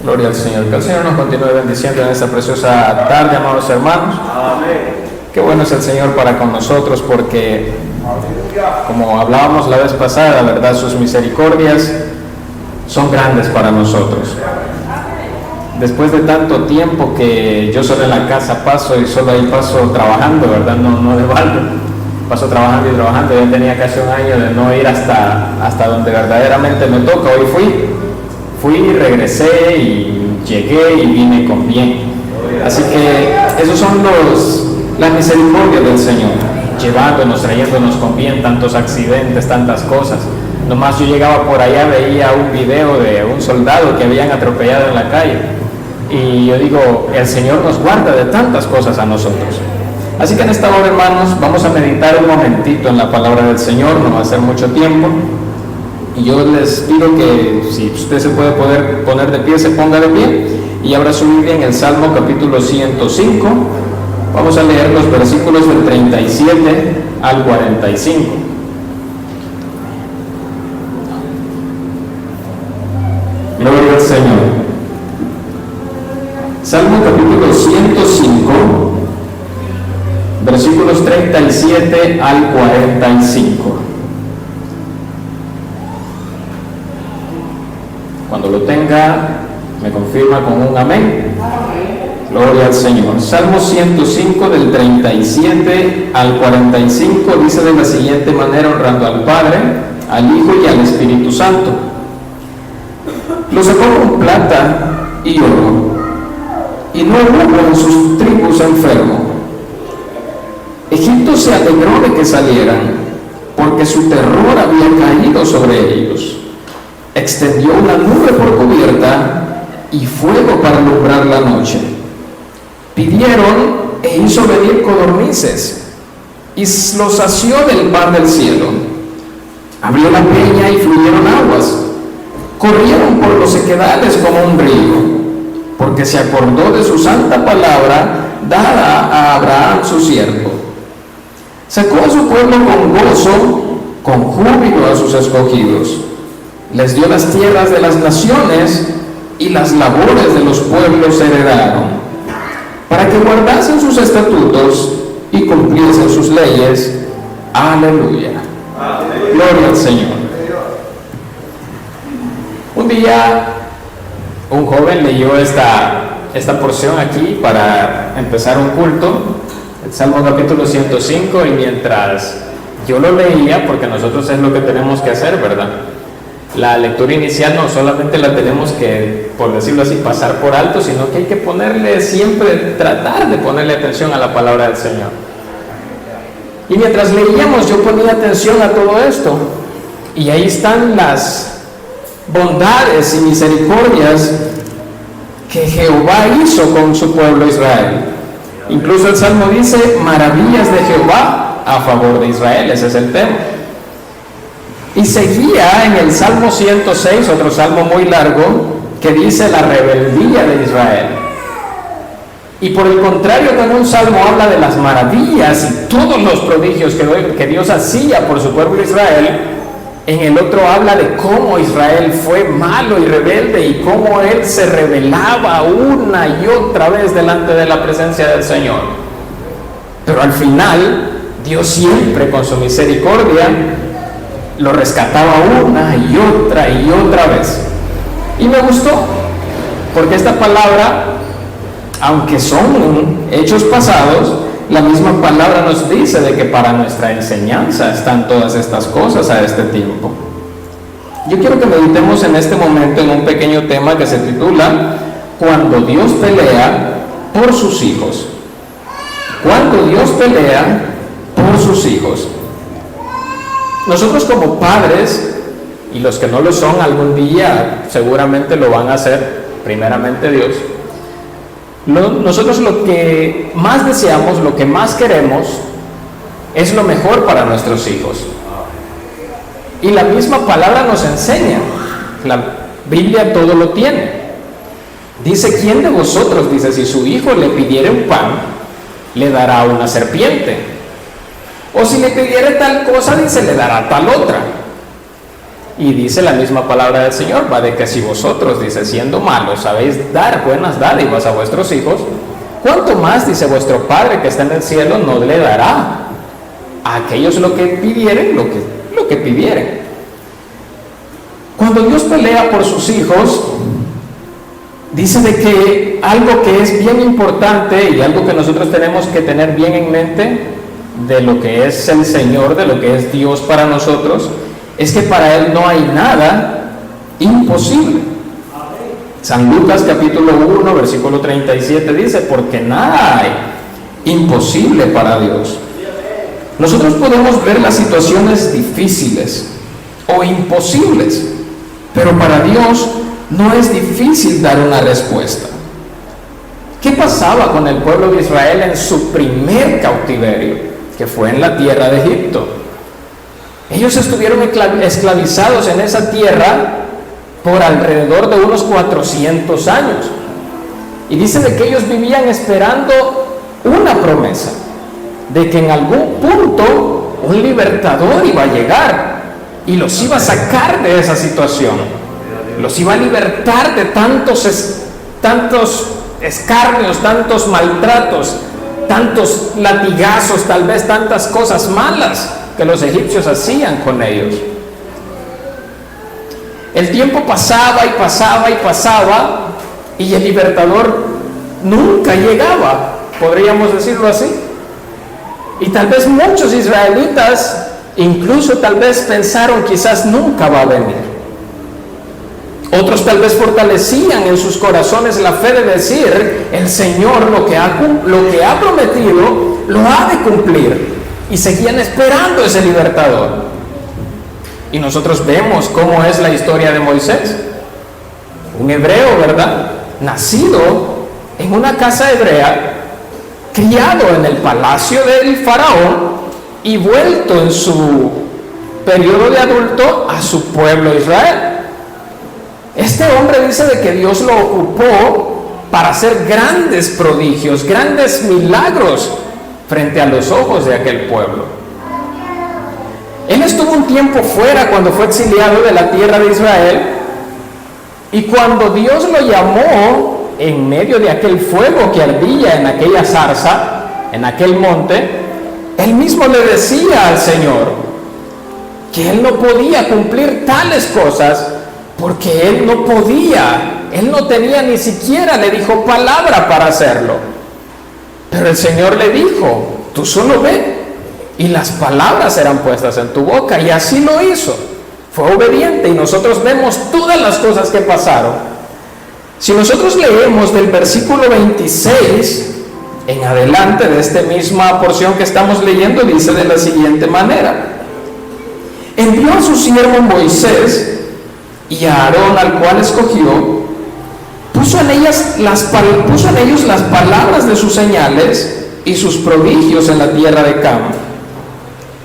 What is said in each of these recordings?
Gloria al Señor. Que el Señor nos continúe bendiciendo en esta preciosa tarde, amados hermanos. Amén. Qué bueno es el Señor para con nosotros, porque como hablábamos la vez pasada, la verdad, sus misericordias son grandes para nosotros. Después de tanto tiempo que yo solo en la casa paso y solo ahí paso trabajando, ¿verdad? No de balde. Paso trabajando y trabajando. Yo tenía casi un año de no ir hasta donde verdaderamente me toca. Hoy fui, regresé y llegué y vine con bien. Así que esos son las misericordias del Señor, llevándonos, trayéndonos con bien, tantos accidentes, tantas cosas. Nomás yo llegaba por allá, veía un video de un soldado que habían atropellado en la calle, y yo digo, el Señor nos guarda de tantas cosas a nosotros. Así que en esta hora, hermanos, vamos a meditar un momentito en la palabra del Señor, no va a ser mucho tiempo, y yo les pido que si usted se puede poner de pie, se ponga de pie, y abra su Biblia en el Salmo capítulo 105, vamos a leer los versículos del 37 al 45. Gloria al Señor. Salmo capítulo 105, versículos 37 al 45. Cuando lo tenga, me confirma con un amén. Gloria al Señor. Salmo 105 del 37 al 45 dice de la siguiente manera, honrando al Padre, al Hijo y al Espíritu Santo. Lo sacó con plata y oro, y no hubo en sus tribus enfermo. Egipto se alegró de que salieran, porque su terror había caído sobre ellos. Extendió una nube por cubierta y fuego para alumbrar la noche. Pidieron e hizo venir codornices, y los sació del pan del cielo. Abrió la peña y fluyeron aguas. Corrieron por los sequedales como un río, porque se acordó de su santa palabra dada a Abraham su siervo. Sacó a su pueblo con gozo, con júbilo a sus escogidos. Les dio las tierras de las naciones, y las labores de los pueblos heredaron, para que guardasen sus estatutos y cumpliesen sus leyes. Aleluya. Gloria al Señor. Un día un joven leyó esta porción aquí para empezar un culto, el Salmo capítulo 105, y mientras yo lo leía, porque nosotros es lo que tenemos que hacer, ¿verdad? La lectura inicial no solamente la tenemos que, por decirlo así, pasar por alto, sino que hay que tratar de ponerle atención a la palabra del Señor. Y mientras leíamos, yo ponía atención a todo esto, y ahí están las bondades y misericordias que Jehová hizo con su pueblo Israel. Incluso el Salmo dice, maravillas de Jehová a favor de Israel, ese es el tema. Y seguía en el Salmo 106, otro salmo muy largo, que dice la rebeldía de Israel. Y por el contrario, cuando un salmo habla de las maravillas y todos los prodigios que Dios hacía por su pueblo Israel, en el otro habla de cómo Israel fue malo y rebelde y cómo él se rebelaba una y otra vez delante de la presencia del Señor. Pero al final, Dios siempre con su misericordia lo rescataba una y otra vez. Y me gustó, porque esta palabra, aunque son hechos pasados, la misma palabra nos dice de que para nuestra enseñanza están todas estas cosas a este tiempo. Yo quiero que meditemos en este momento en un pequeño tema que se titula Cuando Dios pelea por sus hijos. Cuando Dios pelea por sus hijos. Nosotros como padres, y los que no lo son algún día seguramente lo van a hacer, primeramente Dios, nosotros lo que más deseamos, lo que más queremos, es lo mejor para nuestros hijos. Y la misma palabra nos enseña, la Biblia todo lo tiene. Dice, ¿quién de vosotros, dice, si su hijo le pidiere un pan, le dará una serpiente? O si le pidiere tal cosa, dice, le dará tal otra. Y dice la misma palabra del Señor, va, de que si vosotros, dice, siendo malos, sabéis dar buenas dádivas a vuestros hijos, ¿cuánto más, dice, vuestro Padre que está en el cielo no le dará a aquellos lo que pidieren, lo que pidieren? Cuando Dios pelea por sus hijos, dice de que algo que es bien importante y algo que nosotros tenemos que tener bien en mente de lo que es el Señor, de lo que es Dios para nosotros, es que para Él no hay nada imposible. San Lucas capítulo 1, versículo 37 dice, porque nada hay imposible para Dios. Nosotros podemos ver las situaciones difíciles o imposibles, pero para Dios no es difícil dar una respuesta. ¿Qué pasaba con el pueblo de Israel en su primer cautiverio, que fue en la tierra de Egipto? Ellos estuvieron esclavizados en esa tierra por alrededor de unos 400 años. Y dice de que ellos vivían esperando una promesa, de que en algún punto un libertador iba a llegar y los iba a sacar de esa situación, los iba a libertar de tantos escarnios, tantos maltratos, tantos latigazos, tal vez tantas cosas malas que los egipcios hacían con ellos. El tiempo pasaba y pasaba y pasaba y el libertador nunca llegaba, podríamos decirlo así. Y tal vez muchos israelitas incluso tal vez pensaron quizás nunca va a venir. Otros tal vez fortalecían en sus corazones la fe de decir, el Señor lo que ha prometido lo ha de cumplir, y seguían esperando ese libertador. Y nosotros vemos cómo es la historia de Moisés, un hebreo, ¿verdad?, nacido en una casa hebrea, criado en el palacio del faraón y vuelto en su periodo de adulto a su pueblo Israel. Este hombre dice de que Dios lo ocupó para hacer grandes prodigios, grandes milagros frente a los ojos de aquel pueblo. Él estuvo un tiempo fuera cuando fue exiliado de la tierra de Israel, y cuando Dios lo llamó en medio de aquel fuego que ardía en aquella zarza, en aquel monte, él mismo le decía al Señor que él no podía cumplir tales cosas porque él no podía, él no tenía ni siquiera, le dijo, palabra para hacerlo. Pero el Señor le dijo, tú solo ve y las palabras serán puestas en tu boca, y así lo hizo. Fue obediente, y nosotros vemos todas las cosas que pasaron. Si nosotros leemos del versículo 26 en adelante de esta misma porción que estamos leyendo, dice de la siguiente manera: envió a su siervo Moisés y a Aarón, al cual escogió, puso en ellos las palabras de sus señales y sus prodigios en la tierra de Cam.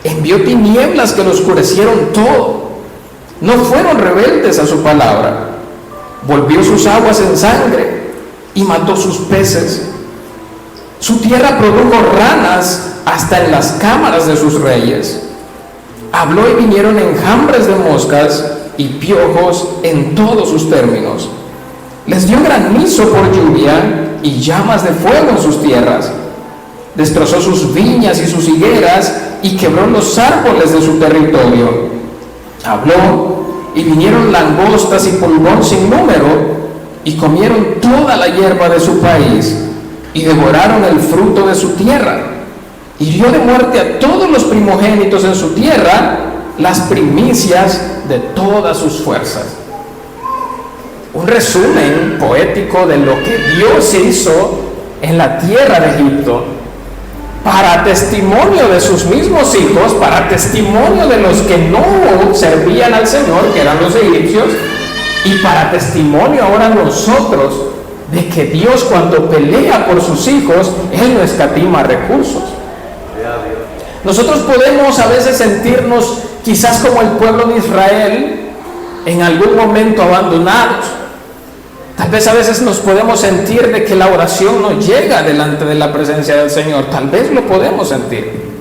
Envió tinieblas que lo oscurecieron todo. No fueron rebeldes a su palabra. Volvió sus aguas en sangre y mató sus peces. Su tierra produjo ranas hasta en las cámaras de sus reyes. Habló y vinieron enjambres de moscas y piojos en todos sus términos. Les dio granizo por lluvia y llamas de fuego en sus tierras. Destrozó sus viñas y sus higueras y quebró los árboles de su territorio. Habló y vinieron langostas y pulgón sin número y comieron toda la hierba de su país y devoraron el fruto de su tierra. Hirió de muerte a todos los primogénitos en su tierra, las primicias de todas sus fuerzas. Un resumen poético de lo que Dios hizo en la tierra de Egipto, para testimonio de sus mismos hijos, para testimonio de los que no servían al Señor, que eran los egipcios, y para testimonio ahora nosotros de que Dios, cuando pelea por sus hijos, Él no escatima recursos. Nosotros podemos a veces sentirnos quizás como el pueblo de Israel, en algún momento abandonados. Tal vez a veces nos podemos sentir de que la oración no llega delante de la presencia del Señor. Tal vez lo podemos sentir.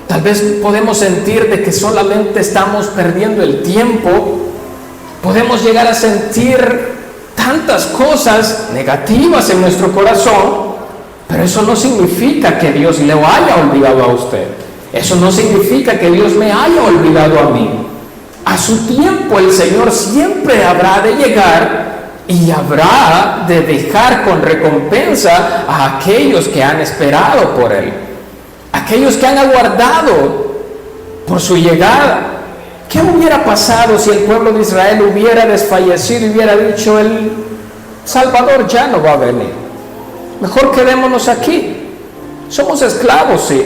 Tal vez podemos sentir de que solamente estamos perdiendo el tiempo. Podemos llegar a sentir tantas cosas negativas en nuestro corazón, pero eso no significa que Dios le haya olvidado a usted. Eso no significa que Dios me haya olvidado a mí. A su tiempo el Señor siempre habrá de llegar y habrá de dejar con recompensa a aquellos que han esperado por Él, aquellos que han aguardado por su llegada. ¿Qué hubiera pasado si el pueblo de Israel hubiera desfallecido y hubiera dicho: el Salvador ya no va a venir, mejor quedémonos aquí? Somos esclavos, sí,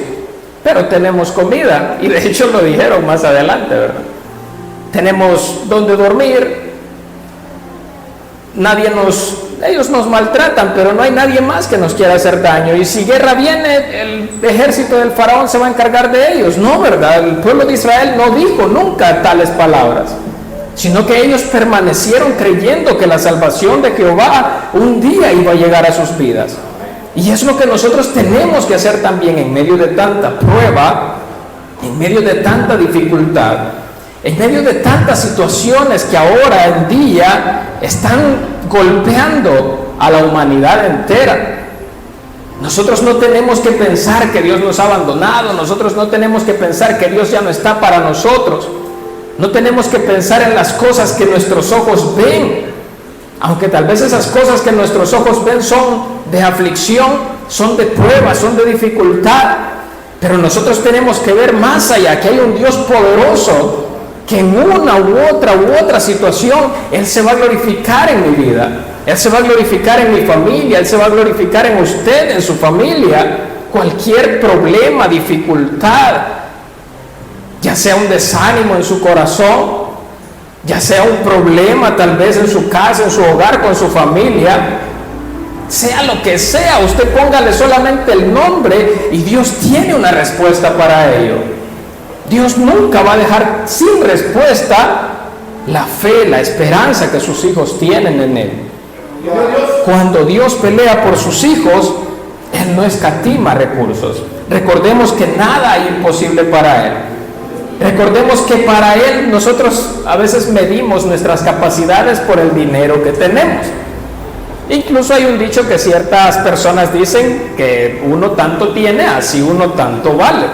pero tenemos comida, y de hecho lo dijeron más adelante, ¿verdad? Tenemos donde dormir, ellos nos maltratan, pero no hay nadie más que nos quiera hacer daño, y si guerra viene, el ejército del faraón se va a encargar de ellos. No, ¿verdad? El pueblo de Israel no dijo nunca tales palabras, sino que ellos permanecieron creyendo que la salvación de Jehová un día iba a llegar a sus vidas. Y es lo que nosotros tenemos que hacer también en medio de tanta prueba, en medio de tanta dificultad, en medio de tantas situaciones que ahora en día están golpeando a la humanidad entera. Nosotros no tenemos que pensar que Dios nos ha abandonado, nosotros no tenemos que pensar que Dios ya no está para nosotros, no tenemos que pensar en las cosas que nuestros ojos ven, aunque tal vez esas cosas que nuestros ojos ven son de aflicción, son de prueba, son de dificultad, pero nosotros tenemos que ver más allá, que hay un Dios poderoso, que en una u otra situación Él se va a glorificar en mi vida, Él se va a glorificar en mi familia, Él se va a glorificar en usted, en su familia. Cualquier problema, dificultad, ya sea un desánimo en su corazón, ya sea un problema tal vez en su casa, en su hogar, con su familia, sea lo que sea, usted póngale solamente el nombre y Dios tiene una respuesta para ello. Dios nunca va a dejar sin respuesta la fe, la esperanza que sus hijos tienen en Él. Cuando Dios pelea por sus hijos, Él no escatima recursos. Recordemos que nada hay imposible para Él. Recordemos que para Él nosotros a veces medimos nuestras capacidades por el dinero que tenemos. Incluso hay un dicho que ciertas personas dicen que uno tanto tiene, así uno tanto vale.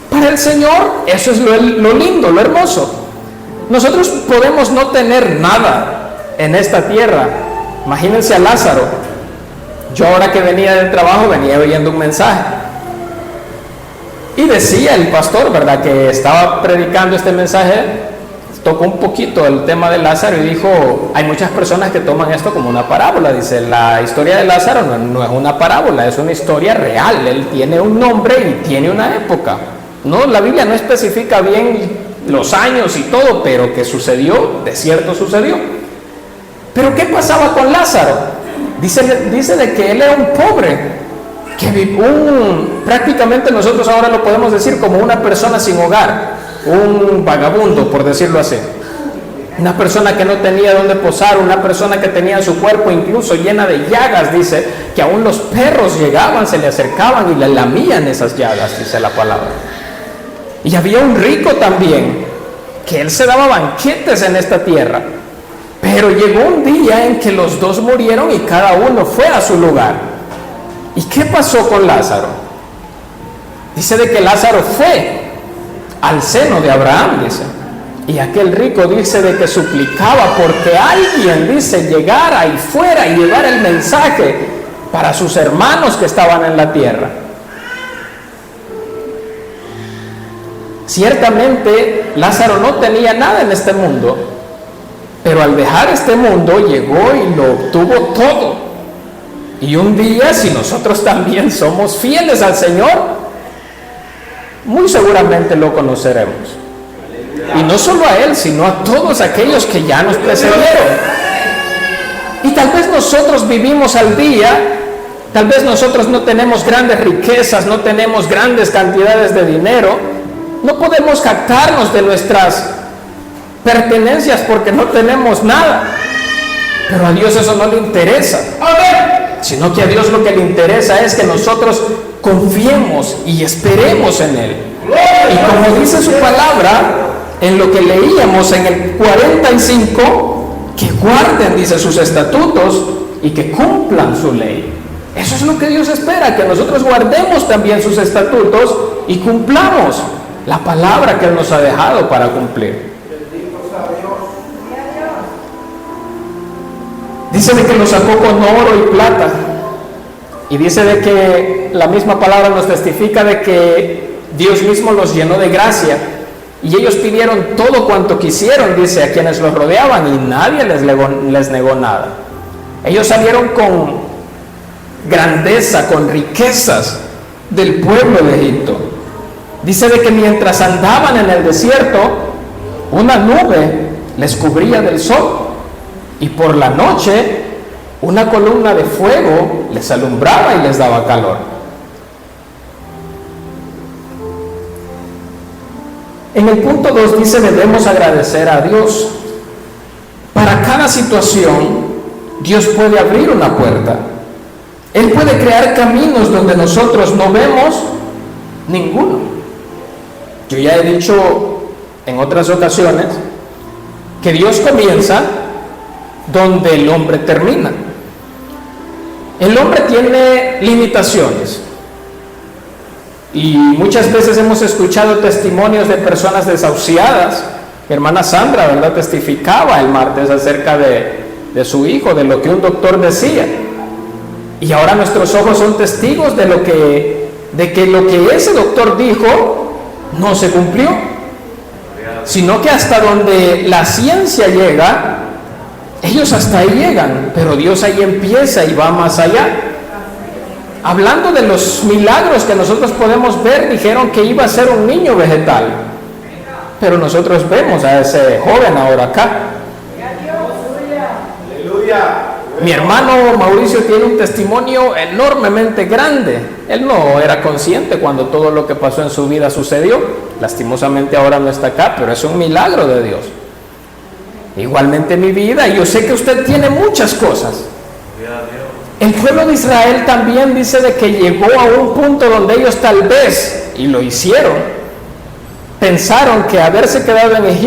Para el Señor eso es lo lindo, lo hermoso. Nosotros podemos no tener nada en esta tierra. Imagínense a Lázaro. Yo ahora que venía del trabajo venía oyendo un mensaje y decía el pastor, ¿verdad?, que estaba predicando este mensaje, tocó un poquito el tema de Lázaro y dijo: hay muchas personas que toman esto como una parábola. Dice: la historia de Lázaro no es una parábola, es una historia real. Él tiene un nombre y tiene una época. No, la Biblia no especifica bien los años y todo, pero que sucedió, de cierto sucedió. Pero ¿qué pasaba con Lázaro? Dice de que él era un pobre, prácticamente nosotros ahora lo podemos decir como una persona sin hogar, un vagabundo, por decirlo así. Una persona que no tenía dónde posar, una persona que tenía su cuerpo incluso llena de llagas. Dice que aún los perros llegaban, se le acercaban y le lamían esas llagas, dice la palabra. Y había un rico también, que él se daba banquetes en esta tierra, pero llegó un día en que los dos murieron y cada uno fue a su lugar. ¿Y qué pasó con Lázaro? Dice de que Lázaro fue al seno de Abraham, dice, y aquel rico dice de que suplicaba porque alguien, dice, llegara y fuera y llevara el mensaje para sus hermanos que estaban en la tierra. Ciertamente Lázaro no tenía nada en este mundo, pero al dejar este mundo llegó y lo obtuvo todo. Y un día, si nosotros también somos fieles al Señor, muy seguramente lo conoceremos. Y no solo a Él, sino a todos aquellos que ya nos precedieron. Y tal vez nosotros vivimos al día, tal vez nosotros no tenemos grandes riquezas, no tenemos grandes cantidades de dinero, no podemos jactarnos de nuestras pertenencias porque no tenemos nada. Pero a Dios eso no le interesa, sino que a Dios lo que le interesa es que nosotros confiemos y esperemos en Él. Y como dice su palabra, en lo que leíamos en el 45, que guarden, dice, sus estatutos y que cumplan su ley. Eso es lo que Dios espera, que nosotros guardemos también sus estatutos y cumplamos la palabra que Él nos ha dejado para cumplir. Dice de que los sacó con oro y plata, y dice de que la misma palabra nos testifica de que Dios mismo los llenó de gracia, y ellos pidieron todo cuanto quisieron, dice, a quienes los rodeaban, y nadie les negó nada. Ellos salieron con grandeza, con riquezas del pueblo de Egipto. Dice de que mientras andaban en el desierto, una nube les cubría del sol, y por la noche una columna de fuego les alumbraba y les daba calor. En el punto 2 dice, debemos agradecer a Dios. Para cada situación, Dios puede abrir una puerta. Él puede crear caminos donde nosotros no vemos ninguno. Yo ya he dicho en otras ocasiones que Dios comienza donde el hombre termina. El hombre tiene limitaciones, y muchas veces hemos escuchado testimonios de personas desahuciadas. Mi hermana Sandra, ¿verdad?, testificaba el martes acerca de su hijo, de lo que un doctor decía, y ahora nuestros ojos son testigos de que lo que ese doctor dijo no se cumplió, sino que hasta donde la ciencia llega, ellos hasta ahí llegan, pero Dios ahí empieza y va más allá. Hablando de los milagros que nosotros podemos ver, dijeron que iba a ser un niño vegetal, pero nosotros vemos a ese joven ahora acá. Mi hermano Mauricio tiene un testimonio enormemente grande. Él no era consciente cuando todo lo que pasó en su vida sucedió. Lastimosamente ahora no está acá, pero es un milagro de Dios. Igualmente mi vida, y yo sé que usted tiene muchas cosas. El pueblo de Israel también dice de que llegó a un punto donde ellos tal vez, y lo hicieron, pensaron que haberse quedado en Egipto